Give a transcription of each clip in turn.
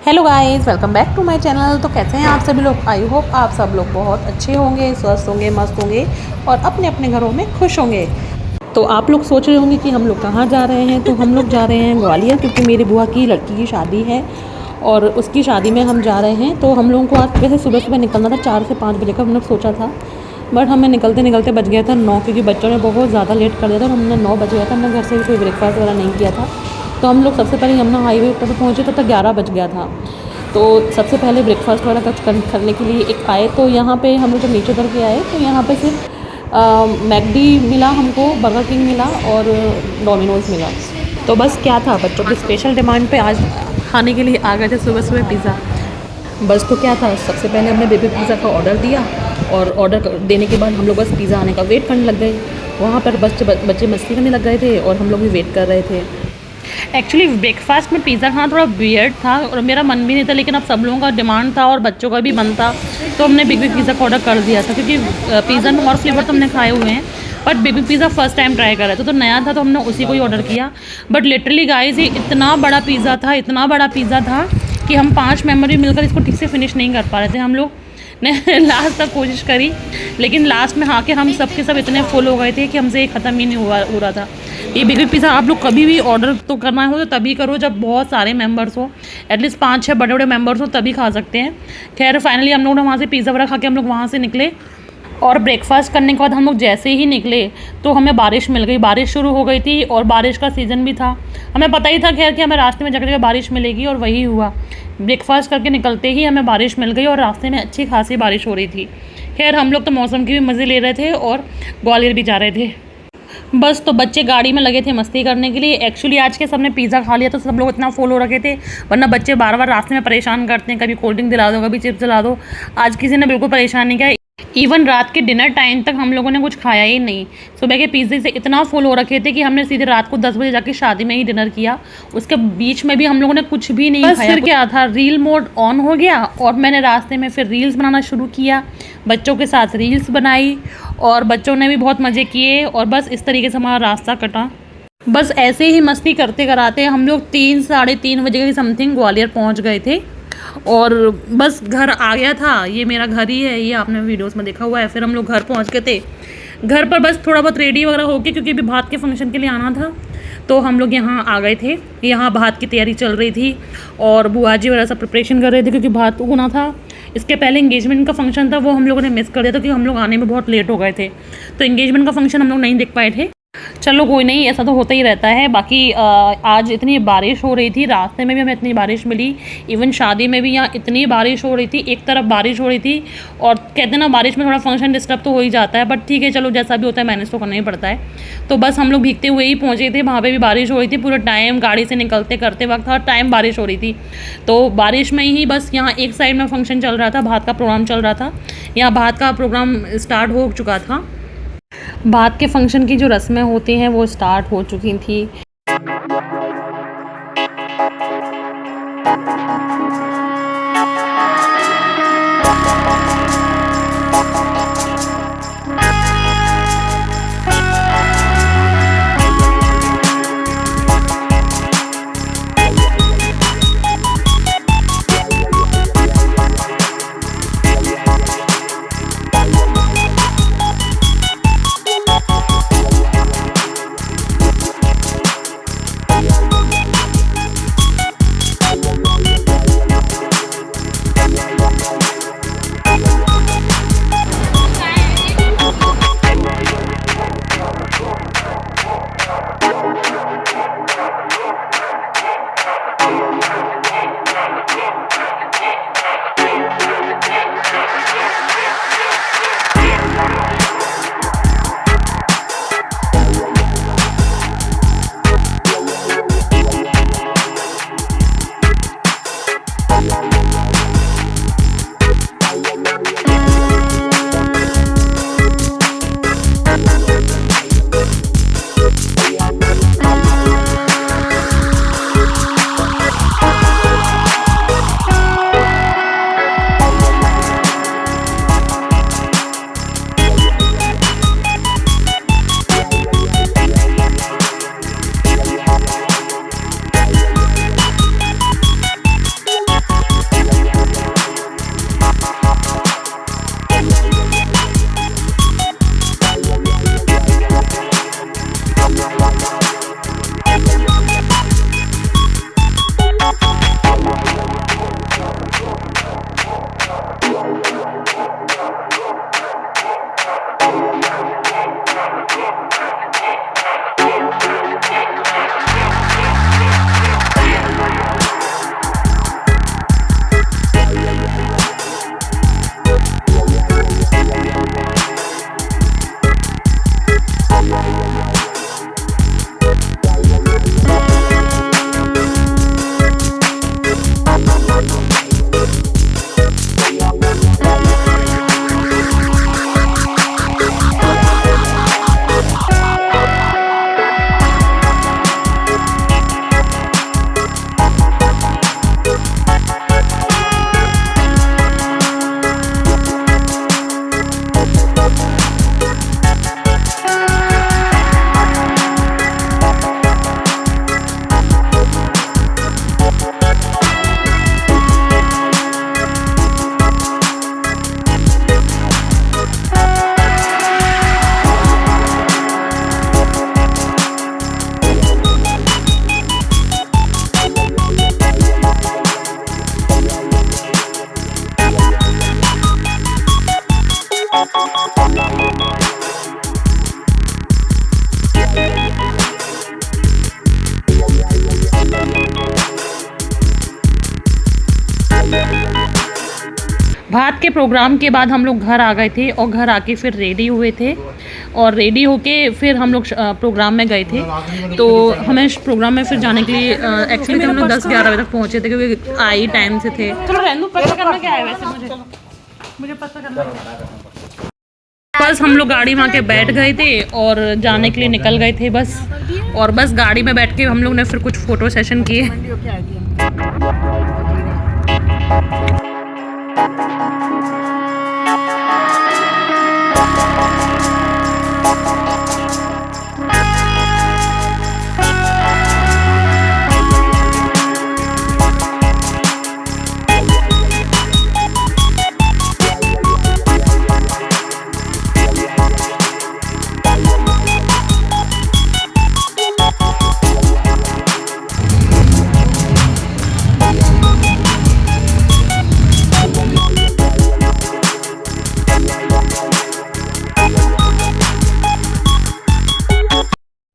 Hello guys, welcome back to my channel. तो कैसे हैं आप सभी लोग? आई होप आप सब लोग बहुत अच्छे होंगे, स्वस्थ होंगे, मस्त होंगे और अपने अपने घरों में खुश होंगे। तो आप लोग सोच रहे होंगे कि हम लोग कहाँ जा रहे हैं। तो हम लोग जा रहे हैं ग्वालियर, क्योंकि मेरी बुआ की लड़की की शादी है और उसकी शादी में हम जा रहे हैं। तो हम लोगों को आज वैसे सुबह सुबह निकलना था, 4 से 5 बजे का हम लोग सोचा था, बट हमें निकलते निकलते बज गया था 9, क्योंकि बच्चों ने बहुत ज़्यादा लेट कर दिया था और हमने 9 बज गया था। हमने घर से भी कोई ब्रेकफास्ट वगैरह नहीं किया था। तो हम लोग सबसे पहले यमुना हाईवे पर पहुँचे तो 11 बज गया था। तो सबसे पहले ब्रेकफास्ट वगैरह कुछ करने के लिए एक आए। तो यहाँ पे हम लोग जब नीचे उतर के आए तो यहाँ पे सिर्फ मैकडी मिला हमको, बर्गर किंग मिला और डोमिनोज़ मिला। तो बस क्या था, बच्चों की स्पेशल डिमांड पे आज खाने के लिए आ गए थे सुबह सुबह पिज़्ज़ा। बस तो क्या था, सबसे पहले हमने बेबी पिज़्ज़ा का ऑर्डर दिया और ऑर्डर देने के बाद हम लोग बस पिज़्ज़ा आने का वेट करने लग गए। वहाँ पर बच्चे मस्ती करने लग गए थे और हम लोग भी वेट कर रहे थे। एक्चुअली ब्रेकफास्ट में पिज़्ज़ा खाना थोड़ा वियर्ड था और मेरा मन भी नहीं था, लेकिन अब सब लोगों का डिमांड था और बच्चों का भी मन था, तो हमने बिग बिग पिज़्ज़ा का ऑर्डर कर दिया था। क्योंकि पिज़्ज़ा में और फ्लेवर तो हमने खाए हुए हैं, but big big pizza first time try कर रहे थे, तो नया था तो हमने उसी को ही ऑर्डर किया। बट लिटरली गाइस, ये इतना बड़ा पिज़्ज़ा था, इतना बड़ा पिज़्ज़ा था कि हम 5 मेंबर भी मिलकर इसको ठीक से फिनिश नहीं कर पा रहे थे। हम लोग ने लास्ट तक कोशिश करी, लेकिन लास्ट में आके हम सब के सब इतने फुल हो गए थे कि हमसे ये ख़त्म ही नहीं हो रहा था। ये बिग बिग पिज़्ज़ा आप लोग कभी भी ऑर्डर तो करना हो तो तभी करो जब बहुत सारे मेंबर्स हो, एटलीस्ट 5-6 बड़े बड़े मेंबर्स हो, तभी खा सकते हैं। खैर फाइनली हम लोग ने वहाँ से पिज़्ज़ा वगैरह खा के हम लोग वहाँ से निकले और ब्रेकफास्ट करने के बाद हम लोग जैसे ही निकले तो हमें बारिश मिल गई। बारिश शुरू हो गई थी और बारिश का सीज़न भी था। हमें पता ही था खैर कि हमें रास्ते में जगह जगह बारिश मिलेगी और वही हुआ। ब्रेकफास्ट करके निकलते ही हमें बारिश मिल गई और रास्ते में अच्छी खासी बारिश हो रही थी। खैर हम लोग तो मौसम के भी मज़े ले रहे थे और ग्वालियर भी जा रहे थे। बस तो बच्चे गाड़ी में लगे थे मस्ती करने के लिए। एक्चुअली आज के सबने पिज़्ज़ा खा लिया तो सब लोग इतना फुल हो रखे थे, वरना बच्चे बार बार रास्ते में परेशान करते हैं, कभी कोल्ड ड्रिंक दिला दो, कभी चिप्स दिला दो। आज किसी ने बिल्कुल परेशान नहीं किया। इवन रात के डिनर टाइम तक हम लोगों ने कुछ खाया ही नहीं। सुबह के पिज़्ज़े से इतना फुल हो रखे थे कि हमने सीधे रात को 10 बजे जाके शादी में ही डिनर किया। उसके बीच में भी हम लोगों ने कुछ भी नहीं खाया। फिर क्या था, रील मोड ऑन हो गया और मैंने रास्ते में फिर रील्स बनाना शुरू किया। बच्चों के साथ रील्स बनाई और बच्चों ने भी बहुत मज़े किए और बस इस तरीके से हमारा रास्ता कटा। बस ऐसे ही मस्ती करते कराते हम लोग 3-3:30 बजे के समथिंग ग्वालियर पहुँच गए थे और बस घर आ गया था। ये मेरा घर ही है, ये आपने वीडियोस में देखा हुआ है। फिर हम लोग घर पहुंच गए थे। घर पर बस थोड़ा बहुत रेडी वगैरह होके, क्योंकि अभी भात के फंक्शन के लिए आना था, तो हम लोग यहाँ आ गए थे। यहाँ भात की तैयारी चल रही थी और बुआ जी वगैरह सब प्रिपरेशन कर रहे थे, क्योंकि भात होना था। इसके पहले इंगेजमेंट का फंक्शन था, वो हम लोगों ने मिस कर दिया था, क्योंकि हम लोग आने में बहुत लेट हो गए थे, तो इंगेजमेंट का फंक्शन हम लोग नहीं देख पाए थे। चलो कोई नहीं, ऐसा तो होता ही रहता है। बाकी आज इतनी बारिश हो रही थी, रास्ते में भी हमें इतनी बारिश मिली, इवन शादी में भी यहाँ इतनी बारिश हो रही थी। एक तरफ बारिश हो रही थी और कहते हैं ना, बारिश में थोड़ा फंक्शन डिस्टर्ब तो हो ही जाता है, बट ठीक है, चलो जैसा भी होता है मैनेज तो करना ही पड़ता है। तो बस हम लोग भीगते हुए ही पहुँचे थे। वहाँ पर भी बारिश हो रही थी पूरा टाइम, गाड़ी से निकलते करते वक्त हर टाइम बारिश हो रही थी। तो बारिश में ही बस यहाँ एक साइड में फंक्शन चल रहा था, भात का प्रोग्राम चल रहा था। यहाँ भात का प्रोग्राम स्टार्ट हो चुका था। भात के फंक्शन की जो रस्में होती हैं वो स्टार्ट हो चुकी थी। भात के प्रोग्राम के बाद हम लोग घर आ गए थे और घर आके फिर रेडी हुए थे और रेडी होके फिर हम लोग प्रोग्राम में गए थे। तो हमें प्रोग्राम में फिर जाने के लिए एक्चुअली हम लोग 10-11 बजे तक पहुँचे थे क्योंकि आई टाइम से थे। चलो रहने पता करना क्या है वैसे मुझे पता करना। बस हम लोग गाड़ी में आके बैठ गए थे और जाने के लिए निकल गए थे बस। और बस गाड़ी में बैठ के हम लोग ने फिर कुछ फ़ोटो सेशन किए।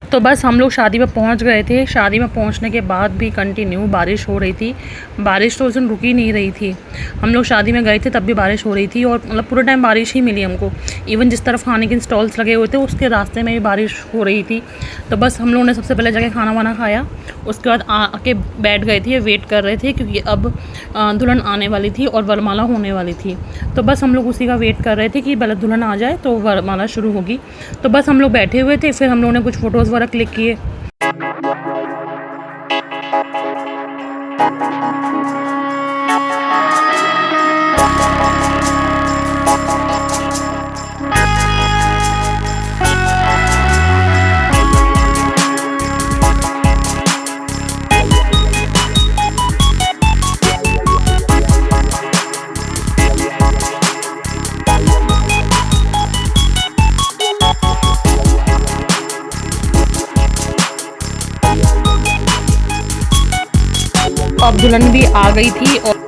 तो बस हम लोग शादी में पहुंच गए थे। शादी में पहुंचने के बाद भी कंटिन्यू बारिश हो रही थी। बारिश तो उस दिन रुकी नहीं रही थी। हम लोग शादी में गए थे तब भी बारिश हो रही थी और मतलब पूरे टाइम बारिश ही मिली हमको। इवन जिस तरफ खाने के स्टॉल्स लगे हुए थे उसके रास्ते में भी बारिश हो रही थी। तो बस हम लोगों ने सबसे पहले जाके खाना वाना खाया। उसके बाद आके बैठ गए थे, वेट कर रहे थे क्योंकि अब दुल्हन आने वाली थी और वरमाला होने वाली थी। तो बस हम लोग उसी का वेट कर रहे थे कि पहले दुल्हन आ जाए तो वरमाला शुरू होगी। तो बस हम लोग बैठे हुए थे। फिर हम लोगों ने कुछ फ़ोटोज़ वगैरह क्लिक किए। अब दुल्हन भी आ गई थी और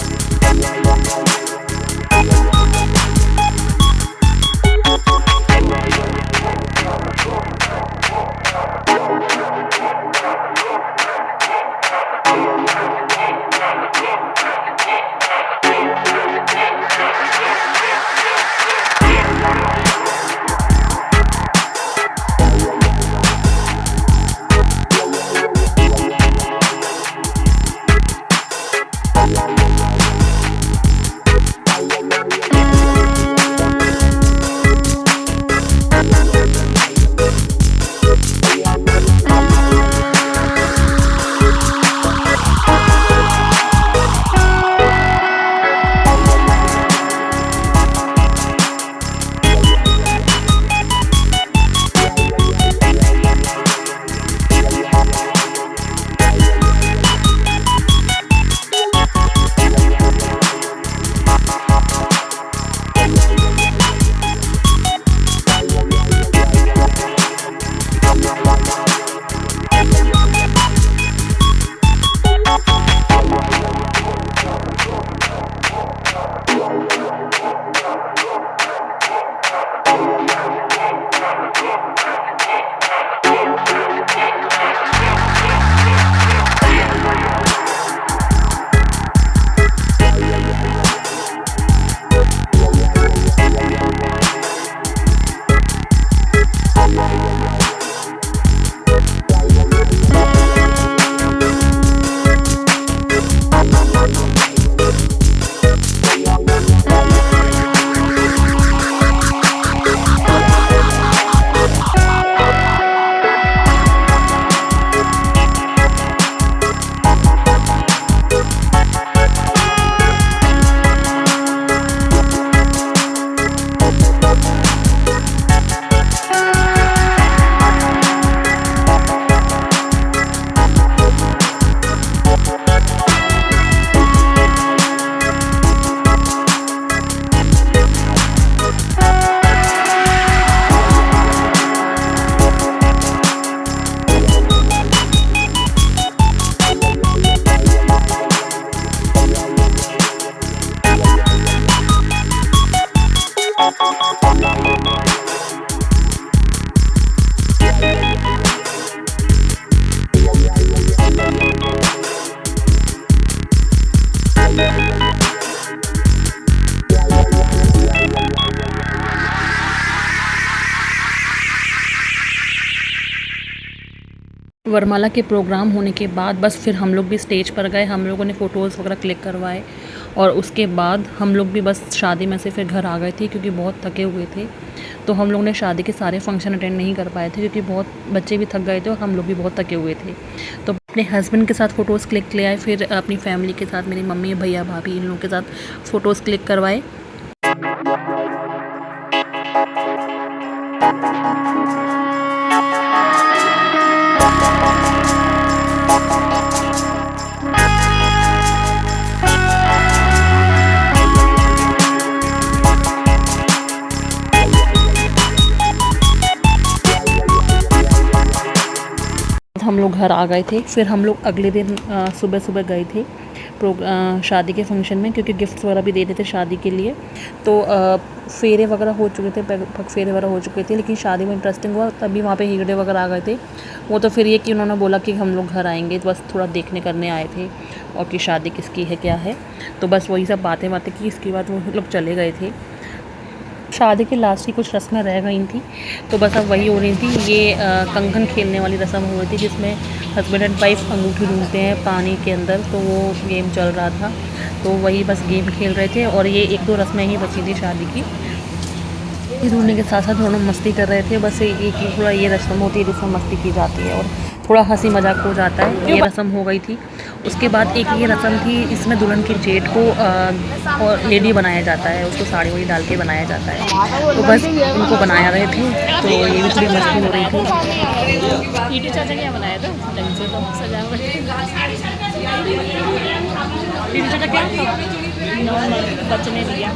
वरमाला के प्रोग्राम होने के बाद बस फिर हम लोग भी स्टेज पर गए, हम लोगों ने फ़ोटोज़ वगैरह क्लिक करवाए और उसके बाद हम लोग भी बस शादी में से फिर घर आ गए थे क्योंकि बहुत थके हुए थे। तो हम लोग ने शादी के सारे फंक्शन अटेंड नहीं कर पाए थे क्योंकि बहुत बच्चे भी थक गए थे और हम लोग भी बहुत थके हुए थे। तो अपने हस्बैंड के साथ फ़ोटोज़ क्लिक ले आए, फिर अपनी फैमिली के साथ मेरी मम्मी भैया भाभी इन लोगों के साथ फ़ोटोज़ क्लिक करवाए। हम लोग घर आ गए थे। फिर हम लोग अगले दिन सुबह सुबह गए थे शादी के फंक्शन में क्योंकि गिफ्ट्स वगैरह भी देते थे शादी के लिए। तो फेरे वगैरह हो चुके थे, पग फेरे वगैरह हो चुके थे, लेकिन शादी में इंटरेस्टिंग हुआ तभी वहाँ पे हीगड़े वगैरह आ गए थे। वो तो फिर ये कि उन्होंने बोला कि हम लोग घर आएंगे, तो बस थोड़ा देखने करने आए थे और कि शादी किसकी है क्या है। तो बस वही सब बातें की, इसके बाद वो लोग चले गए थे। शादी के लास्ट की कुछ रस्में रह गई थी, तो बस अब वही हो रही थी। ये कंगन खेलने वाली रस्म हो रही थी जिसमें हस्बैंड एंड वाइफ अंगूठी ढूंढते हैं पानी के अंदर, तो वो गेम चल रहा था। तो वही बस गेम खेल रहे थे और ये 1-2 रस्में ही बची थी शादी की। ये ढूंढने के साथ साथ थोड़ा मस्ती कर रहे थे। बस एक ही थोड़ा ये रस्म होती है जिसमें मस्ती की जाती है और थोड़ा हंसी मजाक हो जाता है। ये रस्म हो गई थी। उसके बाद एक ये रस्म थी, इसमें दुल्हन के जेठ को और लेडी बनाया जाता है, उसको साड़ी वाड़ी डाल के बनाया जाता है। तो बस उनको बनाया रहे थे, तो ये भी थोड़ी मस्ती हो रही थी। ईटी चाचा क्या बनाया था ढंग से तो सजावट। ईटी चाचा क्या नॉर्मल बचने दिया,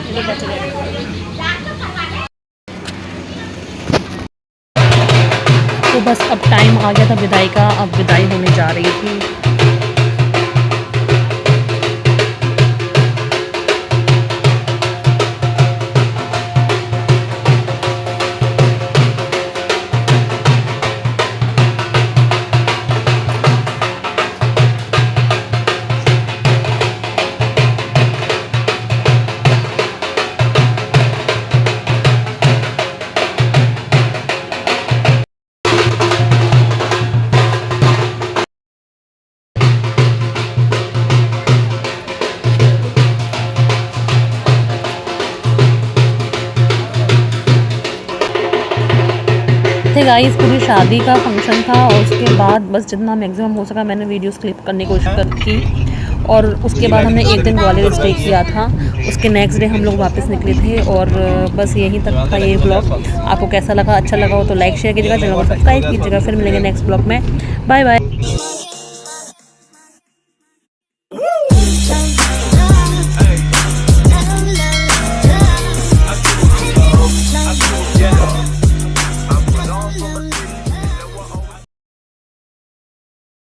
ये तो बच गए। तो बस अब टाइम आ गया था विदाई का, अब विदाई होने जा रही थी। थे गाइस, पूरी शादी का फंक्शन था और उसके बाद बस जितना मैक्सिमम हो सका मैंने वीडियोस क्लिप करने की कोशिश की। और उसके बाद हमने एक दिन ग्वालियर स्टे किया था, उसके नेक्स्ट डे हम लोग वापस निकले थे। और बस यहीं तक था ये ब्लॉग। आपको कैसा लगा? अच्छा लगा हो तो लाइक शेयर कीजिएगा, चैनल को सब्सक्राइब कीजिएगा। फिर मिलेंगे नेक्स्ट ब्लॉग में। Bye bye.